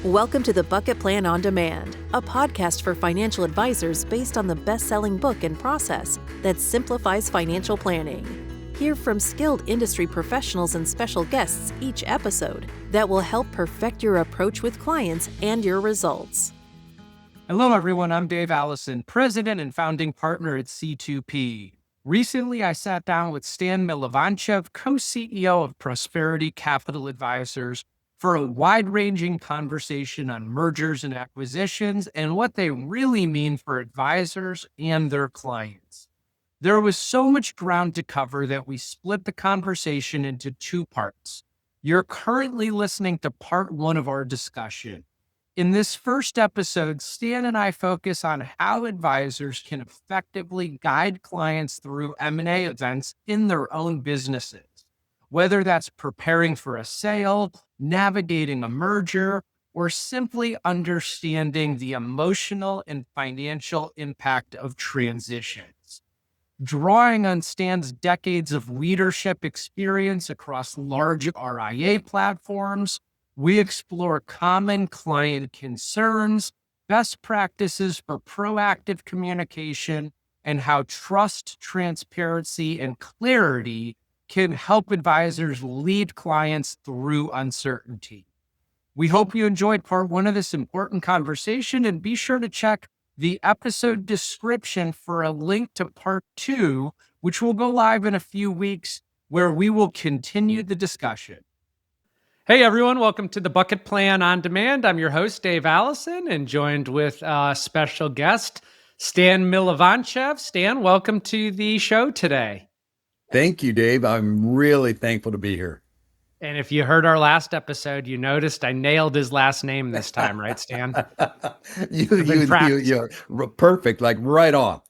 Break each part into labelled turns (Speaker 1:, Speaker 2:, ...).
Speaker 1: Welcome to the Bucket Plan on Demand, a podcast for financial advisors based on the best-selling book and process that simplifies financial planning. Hear from skilled industry professionals and special guests each episode that will help perfect your approach with clients and your results.
Speaker 2: Hello, everyone. I'm Dave Alison, president and founding partner at C2P. Recently, I sat down with Stan Milovancev, co-CEO of Prosperity Capital Advisors, for a wide-ranging conversation on mergers and acquisitions and what they really mean for advisors and their clients. There was so much ground to cover that we split the conversation into two parts. You're currently listening to part one of our discussion. In this first episode, Stan and I focus on how advisors can effectively guide clients through M&A events in their own businesses, whether that's preparing for a sale, navigating a merger, or simply understanding the emotional and financial impact of transitions. Drawing on Stan's decades of leadership experience across large RIA platforms, we explore common client concerns, best practices for proactive communication, and how trust, transparency, and clarity can help advisors lead clients through uncertainty. We hope you enjoyed part one of this important conversation, and be sure to check the episode description for a link to part two, which will go live in a few weeks, where we will continue the discussion. Hey everyone, welcome to the Bucket Plan on Demand. I'm your host, Dave Alison, and joined with a special guest, Stan Milovancev. Stan, welcome to the show today.
Speaker 3: Thank you, Dave. I'm really thankful to be here.
Speaker 2: And if you heard our last episode, you noticed I nailed his last name this time, right, Stan?
Speaker 3: You're perfect, like right on.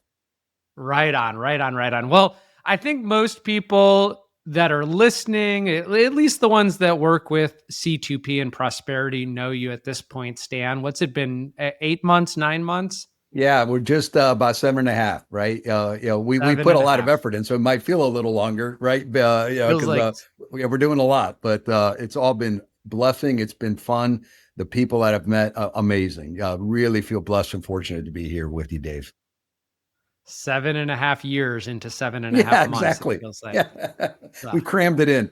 Speaker 2: Right on. Well, I think most people that are listening, at least the ones that work with C2P and Prosperity, know you at this point, Stan. What's it been, 8 months, 9 months?
Speaker 3: Yeah, we're just about 7.5, right? We put a lot of effort in, so it might feel a little longer, right? Because we're doing a lot, but it's all been blessing. It's been fun. The people that I've met, amazing. Really feel blessed and fortunate to be here with you, Dave.
Speaker 2: 7.5 years into 7.5 months.
Speaker 3: Exactly.
Speaker 2: It feels like.
Speaker 3: Yeah. We crammed it in.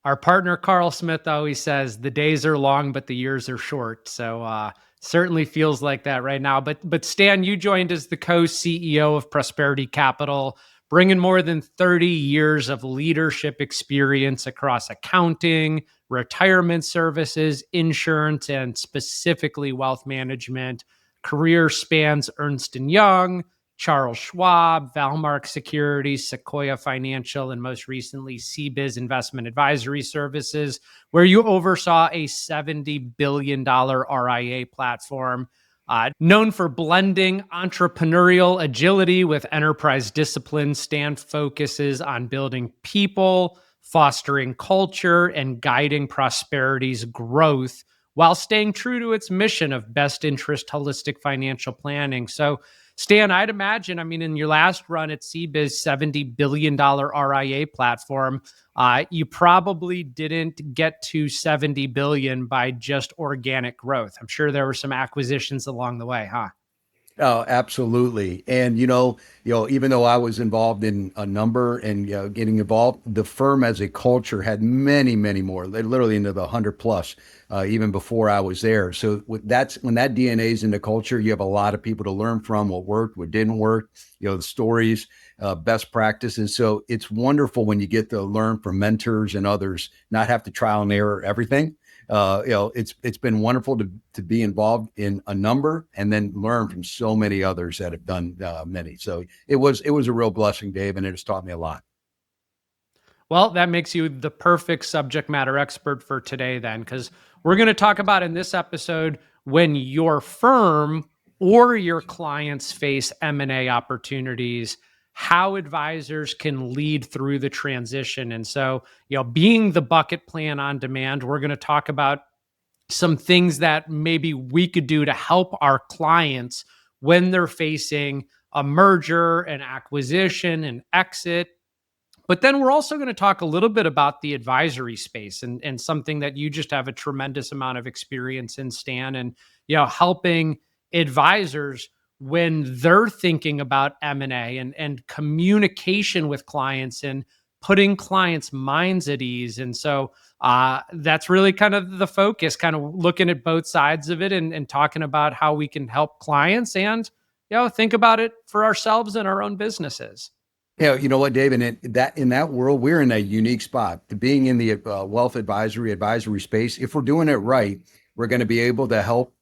Speaker 2: Our partner, Carl Smith, always says the days are long, but the years are short. So certainly feels like that right now. But Stan, you joined as the co-CEO of Prosperity Capital, bringing more than 30 years of leadership experience across accounting, retirement services, insurance, and specifically wealth management. Career spans Ernst & Young, Charles Schwab, Valmark Securities, Sequoia Financial, and most recently CBIZ Investment Advisory Services, where you oversaw a $70 billion RIA platform. Known for blending entrepreneurial agility with enterprise discipline, Stan focuses on building people, fostering culture, and guiding Prosperity's growth while staying true to its mission of best interest holistic financial planning. So, Stan, I'd imagine, in your last run at CBIZ $70 billion RIA platform, you probably didn't get to 70 billion by just organic growth. I'm sure there were some acquisitions along the way, huh?
Speaker 3: Oh, absolutely. And, even though I was involved in a number and getting involved, the firm as a culture had many, many more, literally into the 100 plus, even before I was there. So when that DNA is in the culture, you have a lot of people to learn from, what worked, what didn't work, the stories, best practices. So it's wonderful when you get to learn from mentors and others, not have to trial and error everything. It's been wonderful to be involved in a number and then learn from so many others that have done many. So it was a real blessing, Dave, and it has taught me a lot.
Speaker 2: Well, that makes you the perfect subject matter expert for today then, because we're going to talk about in this episode when your firm or your clients face M&A opportunities, how advisors can lead through the transition. And so, being the Bucket Plan on Demand, we're going to talk about some things that maybe we could do to help our clients when they're facing a merger, an acquisition, an exit. But then we're also going to talk a little bit about the advisory space and something that you just have a tremendous amount of experience in, Stan, and helping advisors when they're thinking about M&A and communication with clients and putting clients' minds at ease. And so that's really kind of the focus, kind of looking at both sides of it and talking about how we can help clients and think about it for ourselves and our own businesses.
Speaker 3: Yeah, you know what, Dave, and in that world, we're in a unique spot to being in the wealth advisory space. If we're doing it right, we're going to be able to help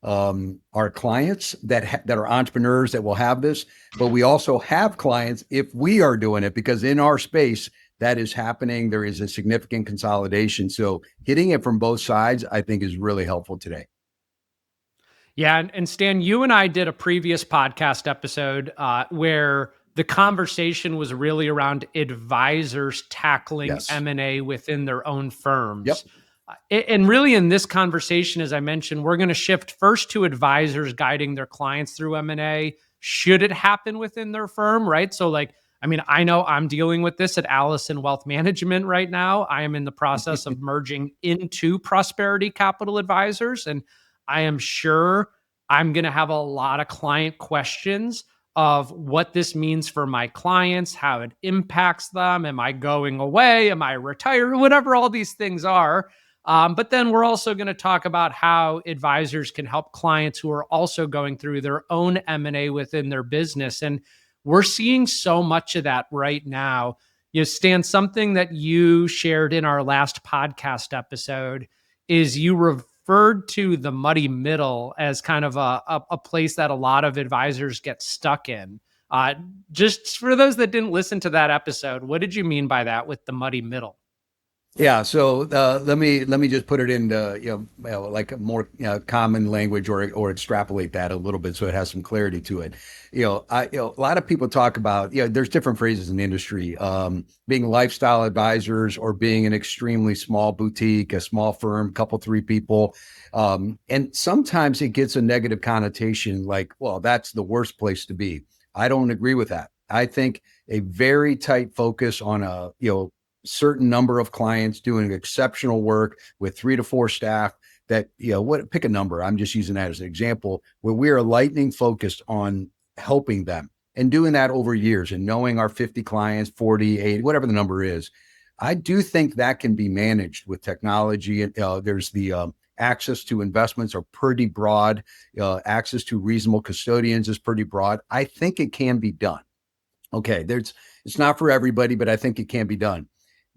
Speaker 3: our clients that are entrepreneurs that will have this, but we also have clients if we are doing it, because in our space that is happening. There is a significant consolidation. So hitting it from both sides, I think, is really helpful today.
Speaker 2: Yeah, and Stan, you and I did a previous podcast episode where the conversation was really around advisors tackling
Speaker 3: Yes.
Speaker 2: M&A within their own
Speaker 3: Yep.
Speaker 2: firms. And really in this conversation, as I mentioned, we're going to shift first to advisors guiding their clients through M&A. Should it happen within their firm, right? So I know I'm dealing with this at Allison Wealth Management right now. I am in the process of merging into Prosperity Capital Advisors, and I am sure I'm going to have a lot of client questions of what this means for my clients, how it impacts them. Am I going away? Am I retired? Whatever all these things are. But then we're also going to talk about how advisors can help clients who are also going through their own M&A within their business. And we're seeing so much of that right now. Stan, something that you shared in our last podcast episode is you referred to the muddy middle as kind of a place that a lot of advisors get stuck in. Just for those that didn't listen to that episode, what did you mean by that with the muddy middle?
Speaker 3: Yeah, so let me just put it into like a more common language, or extrapolate that a little bit so it has some clarity to it. A lot of people talk about there's different phrases in the industry, being lifestyle advisors or being an extremely small boutique, a small firm, couple three people, and sometimes it gets a negative connotation, like, well, that's the worst place to be. I don't agree with that. I think a very tight focus on a certain number of clients doing exceptional work with 3 to 4 staff, that pick a number, I'm just using that as an example, where we are lightning focused on helping them and doing that over years and knowing our 50 clients, 40, 80, whatever the number is. I do think that can be managed with technology. And there's the access to investments are pretty broad. Access to reasonable custodians is pretty broad. I think it can be done. Okay, it's not for everybody, but I think it can be done.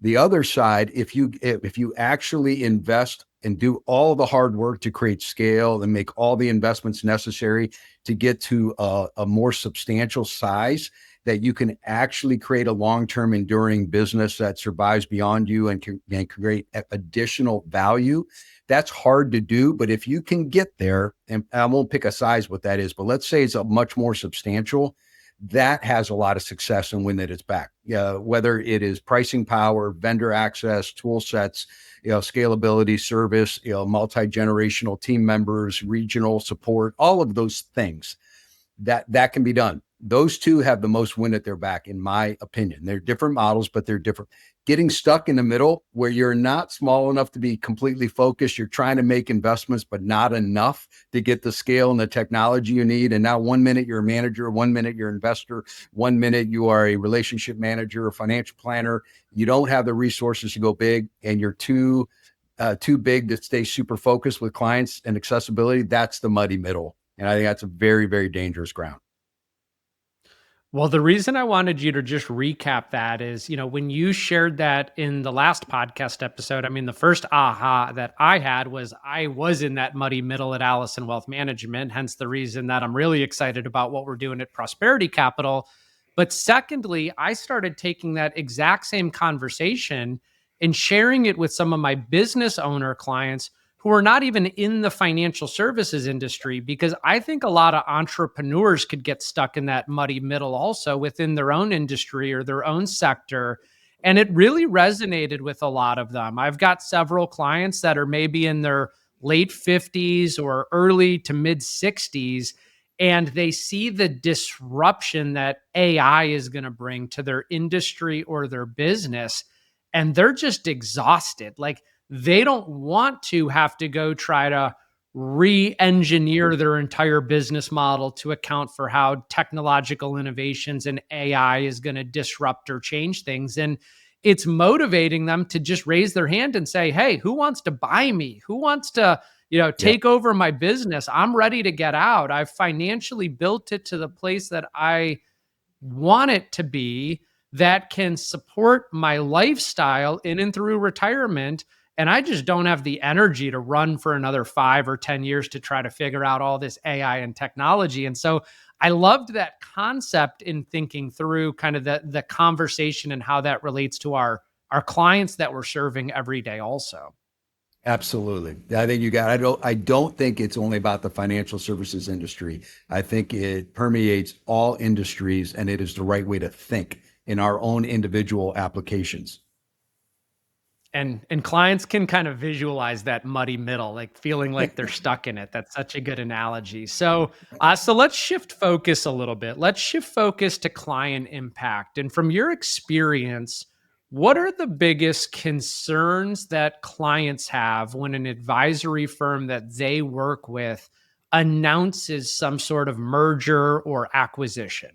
Speaker 3: The other side, if you actually invest and do all the hard work to create scale and make all the investments necessary to get to a more substantial size, that you can actually create a long-term enduring business that survives beyond you and can create additional value. That's hard to do, but if you can get there, and I won't pick a size what that is, but let's say it's a much more substantial, that has a lot of success and when that it's back. Whether it is pricing power, vendor access, tool sets, scalability, service, multi-generational team members, regional support, all of those things that can be done. Those two have the most wind at their back, in my opinion. They're different models, but they're different. Getting stuck in the middle where you're not small enough to be completely focused, you're trying to make investments, but not enough to get the scale and the technology you need. And now 1 minute you're a manager, 1 minute you're an investor, 1 minute you are a relationship manager or financial planner. You don't have the resources to go big, and you're too big to stay super focused with clients and accessibility. That's the muddy middle. And I think that's a very, very dangerous ground.
Speaker 2: Well, the reason I wanted you to just recap that is, when you shared that in the last podcast episode, the first aha that I had was I was in that muddy middle at Allison Wealth Management, hence the reason that I'm really excited about what we're doing at Prosperity Capital. But secondly, I started taking that exact same conversation and sharing it with some of my business owner clients who are not even in the financial services industry, because I think a lot of entrepreneurs could get stuck in that muddy middle also within their own industry or their own sector. And it really resonated with a lot of them. I've got several clients that are maybe in their late 50s or early to mid 60s. and they see the disruption that AI is going to bring to their industry or their business, and they're just exhausted. Like, they don't want to have to go try to re-engineer their entire business model to account for how technological innovations and AI is going to disrupt or change things. And it's motivating them to just raise their hand and say, hey, who wants to buy me? Who wants to,
Speaker 3: Yeah,
Speaker 2: take over my business? I'm ready to get out. I've financially built it to the place that I want it to be, that can support my lifestyle in and through retirement. And I just don't have the energy to run for another 5 or 10 years to try to figure out all this AI and technology. And so I loved that concept in thinking through kind of the conversation and how that relates to our clients that we're serving every day also.
Speaker 3: absolutely. I think you got, I don't think it's only about the financial services industry. I think it permeates all industries, and it is the right way to think in our own individual applications.
Speaker 2: And clients can kind of visualize that muddy middle, like feeling like they're stuck in it. That's such a good analogy. So let's shift focus a little bit. Let's shift focus to client impact. And from your experience, what are the biggest concerns that clients have when an advisory firm that they work with announces some sort of merger or acquisition?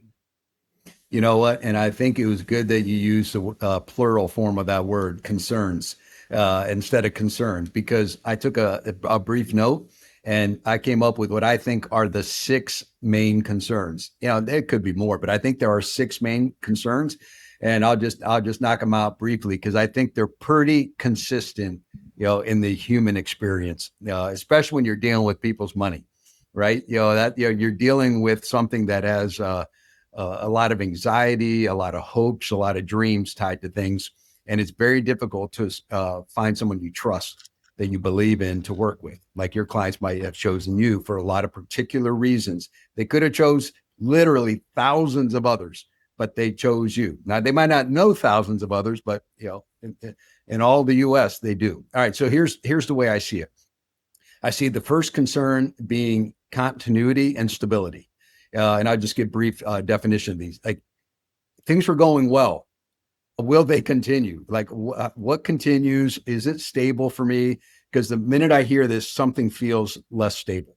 Speaker 3: You know what? And I think it was good that you used the plural form of that word, concerns, instead of concerns, because I took a brief note and I came up with what I think are the six main concerns. There could be more, but I think there are six main concerns, and I'll just knock them out briefly because I think they're pretty consistent, in the human experience, especially when you're dealing with people's money, right? You're dealing with something that has a lot of anxiety, a lot of hopes, a lot of dreams tied to things. And it's very difficult to find someone you trust, that you believe in, to work with. Like, your clients might have chosen you for a lot of particular reasons. They could have chose literally thousands of others, but they chose you. Now, they might not know thousands of others, but in all the US, they do. All right. So here's the way I see it. I see the first concern being continuity and stability. And I'll just give brief definition of these. Like, things were going well. Will they continue? Like, what continues? Is it stable for me? Because the minute I hear this, something feels less stable.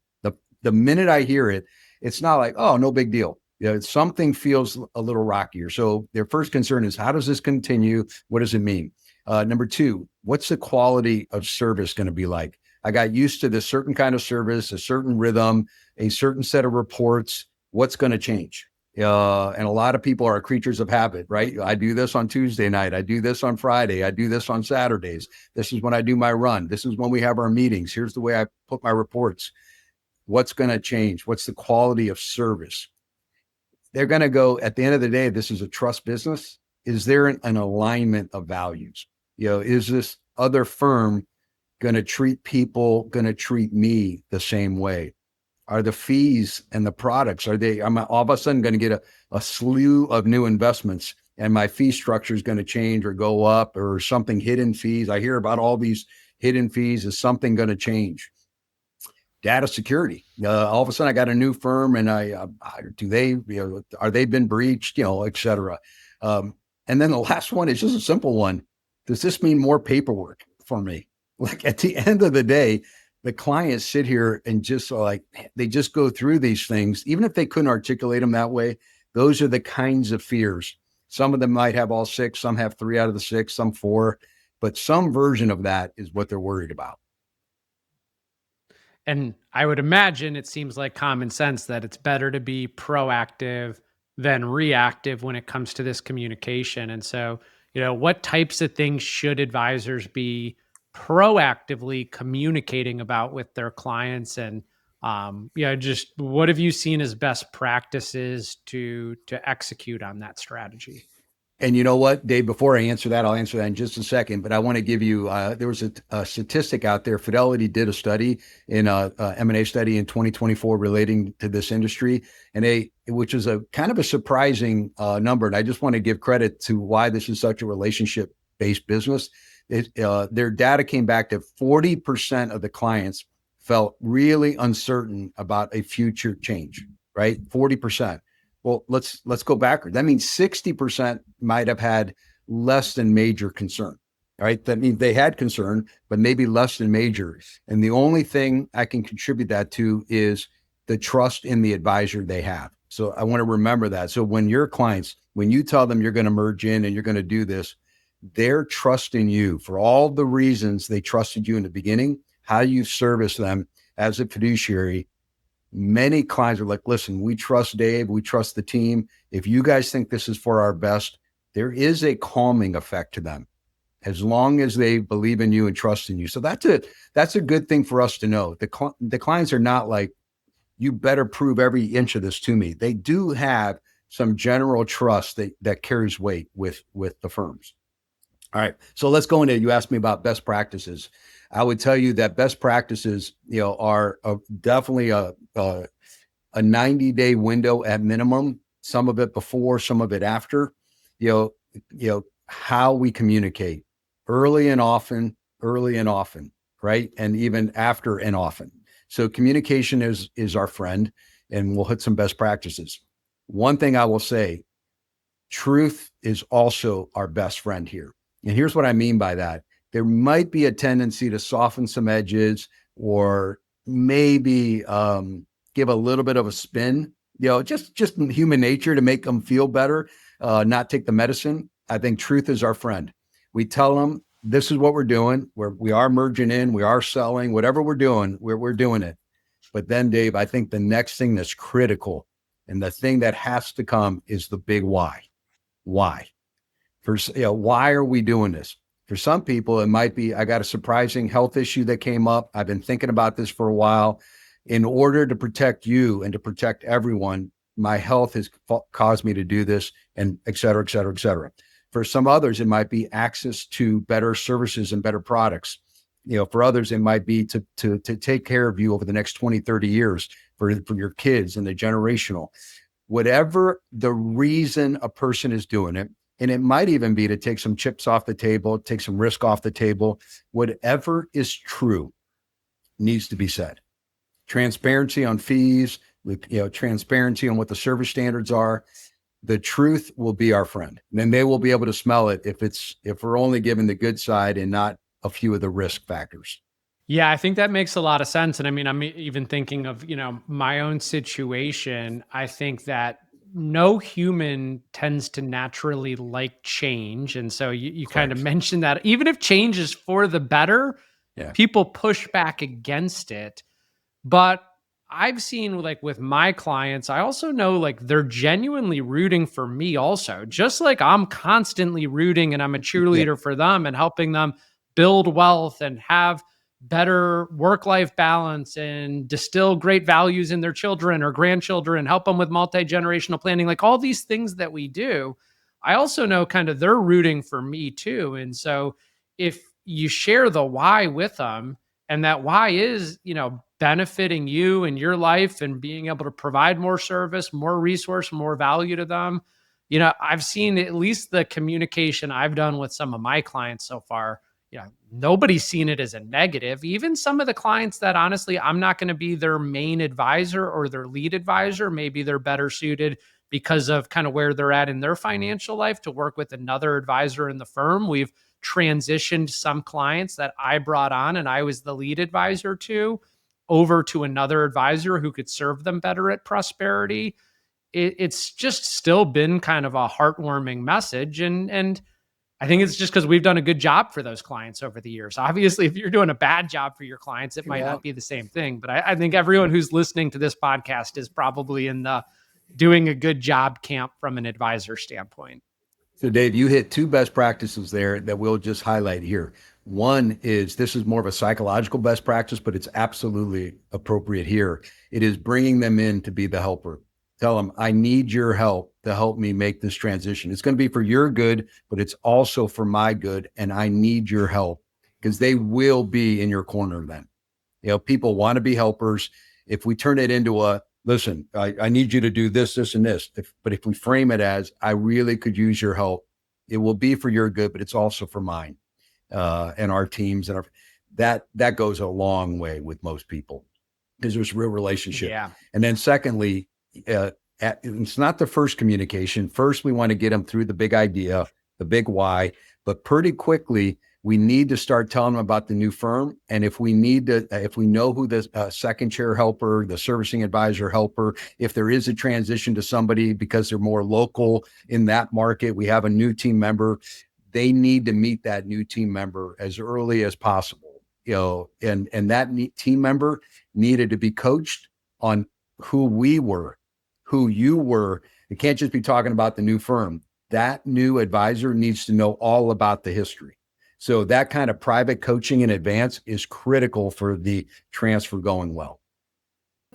Speaker 3: The minute I hear it, it's not like, oh, no big deal. Something feels a little rockier. So their first concern is, how does this continue? What does it mean? Number two, what's the quality of service going to be like? I got used to this certain kind of service, a certain rhythm, a certain set of reports. What's going to change? And a lot of people are creatures of habit, right? I do this on Tuesday night. I do this on Friday. I do this on Saturdays. This is when I do my run. This is when we have our meetings. Here's the way I put my reports. What's going to change? What's the quality of service? They're going to go, at the end of the day, this is a trust business. Is there an alignment of values? Is this other firm going to treat people, going to treat me the same way? Are the fees and the products, I'm all of a sudden going to get a slew of new investments, and my fee structure is going to change or go up, or something, hidden fees. I hear about all these hidden fees. Is something going to change? Data security. All of a sudden I got a new firm, and are they been breached, et cetera. And then the last one is just a simple one. Does this mean more paperwork for me? Like, at the end of the day, the clients sit here and just they just go through these things, even if they couldn't articulate them that way. Those are the kinds of fears. Some of them might have all six, some have 3 out of the 6, some 4, but some version of that is what they're worried about.
Speaker 2: And I would imagine it seems like common sense that it's better to be proactive than reactive when it comes to this communication. And so, what types of things should advisors be proactively communicating about with their clients? And just what have you seen as best practices to execute on that strategy?
Speaker 3: And you know what, Dave, before I answer that, I'll answer that in just a second, but I want to give you, there was a statistic out there. Fidelity did a study in M&A study in 2024 relating to this industry, and which is a kind of a surprising number. And I just want to give credit to why this is such a relationship-based business. Their data came back to 40% of the clients felt really uncertain about a future change. right? 40%. Well, let's go backward. That means 60% might have had less than major concern. Right. That means they had concern, but maybe less than major. And the only thing I can contribute that to is the trust in the advisor they have. So I want to remember that. So when your clients, when you tell them you're going to merge in and you're going to do this, they're trusting you for all the reasons they trusted you in the beginning, how you service them as a fiduciary. Many clients are like, listen, we trust Dave, we trust the team. If you guys think this is for our best, there is a calming effect to them as long as they believe in you and trust in you. So that's a good thing for us to know. The clients are not like, you better prove every inch of this to me. They do have some general trust that carries weight with the firms. All right. So let's go into, you asked me about best practices. I would tell you that best practices, are definitely a 90-day window at minimum, some of it before, some of it after, how we communicate early and often, right? And even after and often. So communication is our friend, and we'll hit some best practices. One thing I will say, truth is also our best friend here. And here's what I mean by that. There might be a tendency to soften some edges or maybe give a little bit of a spin, just human nature to make them feel better, not take the medicine. I think truth is our friend. We tell them, this is what we're doing. We are merging in, we are selling, whatever we're doing, we're doing it. But then, Dave, I think the next thing that's critical and the thing that has to come is the big why. Why? Why are we doing this? For some people, it might be, I got a surprising health issue that came up. I've been thinking about this for a while. In order to protect you and to protect everyone, my health has caused me to do this, and et cetera, et cetera, et cetera. For some others, it might be access to better services and better products. For others, it might be to take care of you over the next 20, 30 years for your kids and the generational. Whatever the reason a person is doing it, and it might even be to take some chips off the table, take some risk off the table. Whatever is true needs to be said. Transparency on fees, transparency on what the service standards are. The truth will be our friend. And then they will be able to smell it if we're only given the good side and not a few of the risk factors.
Speaker 2: Yeah, I think that makes a lot of sense. And I mean, I'm even thinking of, my own situation. I think that no human tends to naturally like change. And so you kind of mentioned that even if change is for the better, people push back against it. But I've seen, like, with my clients, I also know, like, they're genuinely rooting for me also, just like I'm constantly rooting and I'm a cheerleader for them and helping them build wealth and have better work-life balance and distill great values in their children or grandchildren, help them with multi-generational planning, like all these things that we do. I also know kind of they're rooting for me too. And so if you share the why with them, and that why is, benefiting you and your life and being able to provide more service, more resource, more value to them. I've seen at least the communication I've done with some of my clients so far. Nobody's seen it as a negative. Even some of the clients that honestly, I'm not going to be their main advisor or their lead advisor. Maybe they're better suited because of kind of where they're at in their financial life to work with another advisor in the firm. We've transitioned some clients that I brought on and I was the lead advisor to over to another advisor who could serve them better at prosperity. It's just still been kind of a heartwarming message. And I think it's just because we've done a good job for those clients over the years. Obviously, if you're doing a bad job for your clients, it might not be the same thing. But I think everyone who's listening to this podcast is probably in the doing a good job camp from an advisor standpoint.
Speaker 3: So Dave, you hit two best practices there that we'll just highlight here. One is, this is more of a psychological best practice, but it's absolutely appropriate here. It is bringing them in to be the helper. Tell them, I need your help to help me make this transition. It's going to be for your good, but it's also for my good. And I need your help, because they will be in your corner then. People want to be helpers. If we turn it into listen, I need you to do this, this, and this. But if we frame it as, I really could use your help, it will be for your good, but it's also for mine and our teams. And that goes a long way with most people, because there's real relationship. Yeah. And then secondly, it's not the first communication. First, we want to get them through the big idea, the big why, but pretty quickly, we need to start telling them about the new firm. And if we know who the second chair helper, the servicing advisor helper, if there is a transition to somebody because they're more local in that market, we have a new team member, they need to meet that new team member as early as possible. And that team member needed to be coached on who we were, who you were. It can't just be talking about the new firm. That new advisor needs to know all about the history. So that kind of private coaching in advance is critical for the transfer going well.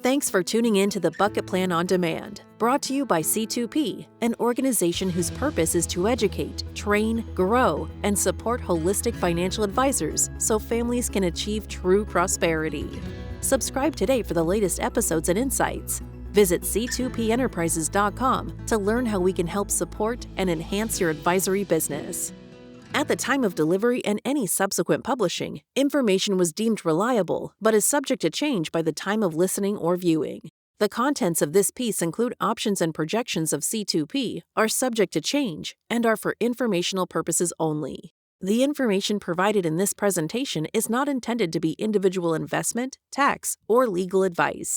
Speaker 1: Thanks for tuning in to the Bucket Plan on Demand, brought to you by C2P, an organization whose purpose is to educate, train, grow, and support holistic financial advisors so families can achieve true prosperity. Subscribe today for the latest episodes and insights. Visit c2penterprises.com to learn how we can help support and enhance your advisory business. At the time of delivery and any subsequent publishing, information was deemed reliable but is subject to change by the time of listening or viewing. The contents of this piece include options and projections of C2P, are subject to change, and are for informational purposes only. The information provided in this presentation is not intended to be individual investment, tax, or legal advice.